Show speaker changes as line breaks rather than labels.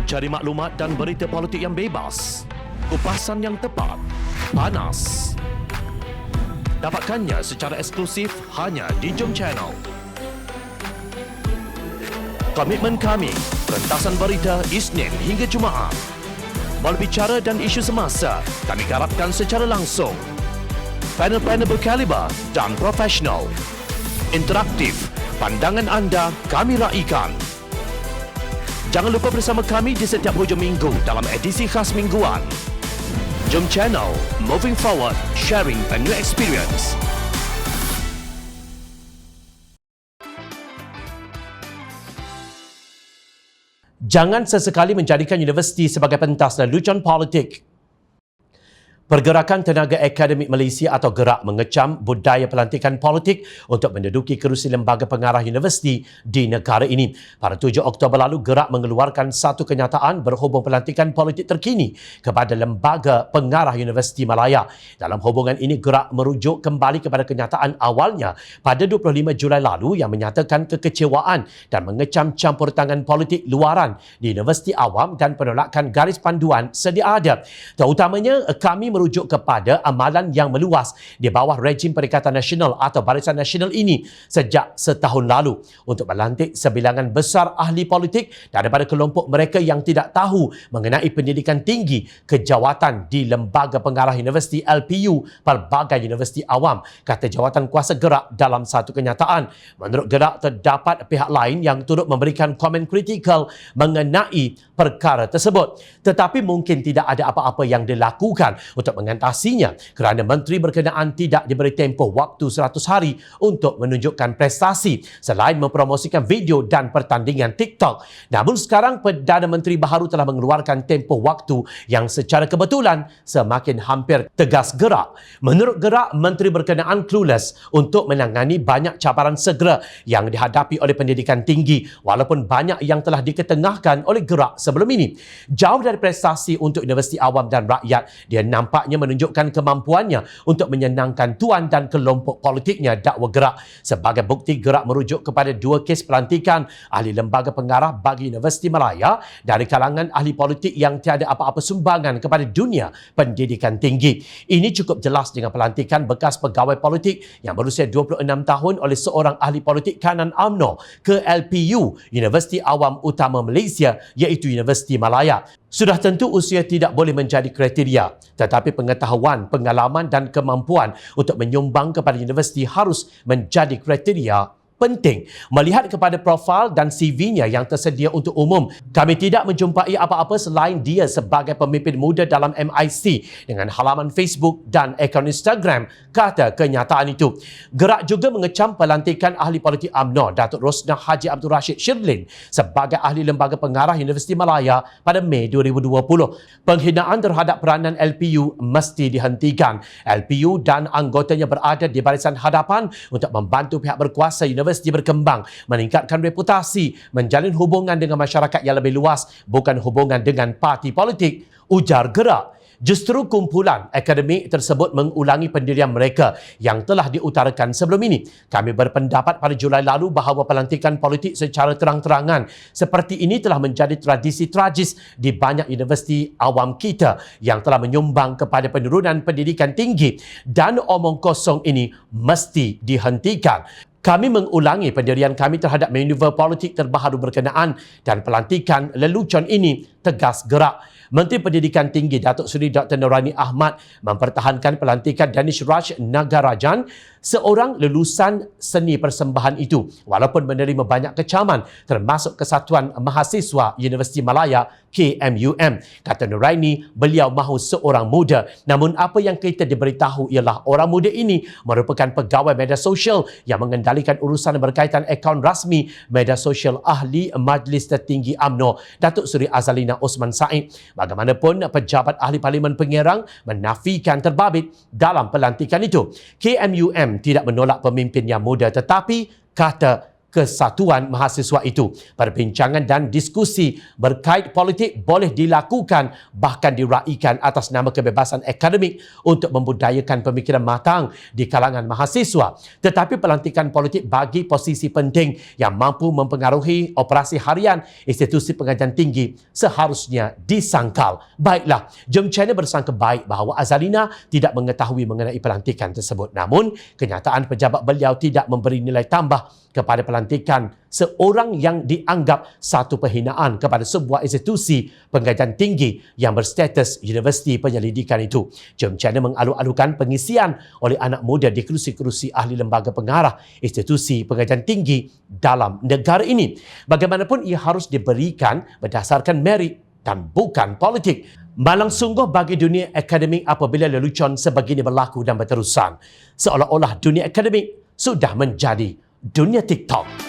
Cari maklumat dan berita politik yang bebas, kupasan yang tepat, panas. Dapatkannya secara eksklusif hanya di Jom Channel. Komitmen kami, pentasan berita Isnin hingga Jumaat. Berbicara dan isu semasa, kami garapkan secara langsung. Panel-panel berkaliber dan profesional. Interaktif, pandangan anda kami raikan. Jangan lupa bersama kami di setiap hujung minggu dalam edisi khas mingguan. Jom Channel, moving forward, sharing a new experience. Jangan sesekali menjadikan universiti sebagai pentas lelucon politik. Pergerakan Tenaga Akademik Malaysia atau GERAK mengecam budaya pelantikan politik untuk menduduki kerusi lembaga pengarah universiti di negara ini. Pada 7 Oktober lalu, GERAK mengeluarkan satu kenyataan berhubung pelantikan politik terkini kepada lembaga pengarah Universiti Malaya. Dalam hubungan ini, GERAK merujuk kembali kepada kenyataan awalnya pada 25 Julai lalu yang menyatakan kekecewaan dan mengecam campur tangan politik luaran di Universiti Awam dan penolakan garis panduan sedia ada. Terutamanya, kami merujuk kepada amalan yang meluas di bawah rejim Perikatan Nasional atau Barisan Nasional ini sejak setahun lalu untuk melantik sebilangan besar ahli politik daripada kelompok mereka yang tidak tahu mengenai pendidikan tinggi kejawatan di Lembaga Pengarah Universiti LPU pelbagai universiti awam, kata jawatan kuasa GERAK dalam satu kenyataan. Menurut GERAK, terdapat pihak lain yang turut memberikan komen kritikal mengenai perkara tersebut, tetapi mungkin tidak ada apa-apa yang dilakukan untuk mengatasinya kerana menteri berkenaan tidak diberi tempoh waktu 100 hari untuk menunjukkan prestasi selain mempromosikan video dan pertandingan TikTok. Namun sekarang Perdana Menteri baharu telah mengeluarkan tempoh waktu yang secara kebetulan semakin hampir, tegas GERAK. Menurut GERAK, menteri berkenaan clueless untuk menangani banyak cabaran segera yang dihadapi oleh pendidikan tinggi walaupun banyak yang telah diketengahkan oleh GERAK sebelum ini. Jauh dari prestasi untuk universiti awam dan rakyat, dia nampaknya menunjukkan kemampuannya untuk menyenangkan tuan dan kelompok politiknya, dakwa GERAK. Sebagai bukti, GERAK merujuk kepada 2 kes pelantikan ahli lembaga pengarah bagi Universiti Malaya dari kalangan ahli politik yang tiada apa-apa sumbangan kepada dunia pendidikan tinggi. Ini cukup jelas dengan pelantikan bekas pegawai politik yang berusia 26 tahun oleh seorang ahli politik kanan UMNO ke LPU, Universiti Awam Utama Malaysia, iaitu Universiti Malaya. Sudah tentu usia tidak boleh menjadi kriteria, tetapi pengetahuan, pengalaman dan kemampuan untuk menyumbang kepada universiti harus menjadi kriteria penting. Melihat kepada profil dan CV-nya yang tersedia untuk umum, kami tidak menjumpai apa-apa selain dia sebagai pemimpin muda dalam MIC dengan halaman Facebook dan akaun Instagram, kata kenyataan itu. GERAK juga mengecam pelantikan ahli politik UMNO, Datuk Rosnah Haji Abdul Rashid Shirlin sebagai ahli lembaga pengarah Universiti Malaya pada Mei 2020. Penghinaan terhadap peranan LPU mesti dihentikan. LPU dan anggotanya berada di barisan hadapan untuk membantu pihak berkuasa universiti berkembang, meningkatkan reputasi, menjalin hubungan dengan masyarakat yang lebih luas, bukan hubungan dengan parti politik, ujar GERAK. Justru kumpulan akademik tersebut mengulangi pendirian mereka yang telah diutarakan sebelum ini. Kami berpendapat pada Julai lalu bahawa pelantikan politik secara terang-terangan seperti ini telah menjadi tradisi tragis di banyak universiti awam kita yang telah menyumbang kepada penurunan pendidikan tinggi, dan omong kosong ini mesti dihentikan. Kami mengulangi pendirian kami terhadap manuver politik terbaharu berkenaan dan pelantikan lelucon ini, tegas GERAK. Menteri Pendidikan Tinggi Datuk Seri Dr. Norani Ahmad mempertahankan pelantikan Danish Raj Nagarajan, seorang lulusan seni persembahan itu, walaupun menerima banyak kecaman termasuk Kesatuan Mahasiswa Universiti Malaya KMUM. Kata Norani, beliau mahu seorang muda, namun apa yang kita diberitahu ialah orang muda ini merupakan pegawai media sosial yang mengendalikan urusan berkaitan akaun rasmi media sosial ahli Majlis Tertinggi UMNO, Datuk Seri Azalina Osman Said. Bagaimanapun, pejabat ahli Parlimen Pengerang menafikan terbabit dalam pelantikan itu. KMUM tidak menolak pemimpin yang muda, tetapi kata kesatuan mahasiswa itu. Perbincangan dan diskusi berkait politik boleh dilakukan bahkan diraikan atas nama kebebasan akademik untuk membudayakan pemikiran matang di kalangan mahasiswa. Tetapi pelantikan politik bagi posisi penting yang mampu mempengaruhi operasi harian institusi pengajian tinggi seharusnya disangkal. Baiklah, jom China bersangka baik bahawa Azalina tidak mengetahui mengenai pelantikan tersebut. Namun, kenyataan pejabat beliau tidak memberi nilai tambah kepada pelantikan seorang yang dianggap satu penghinaan kepada sebuah institusi pengajian tinggi yang berstatus universiti penyelidikan itu. Jom China mengalu-alukan pengisian oleh anak muda di kerusi-kerusi ahli lembaga pengarah institusi pengajian tinggi dalam negara ini. Bagaimanapun ia harus diberikan berdasarkan merit dan bukan politik. Malang sungguh bagi dunia akademik apabila lelucon sebegini berlaku dan berterusan. Seolah-olah dunia akademik sudah menjadi dunia TikTok.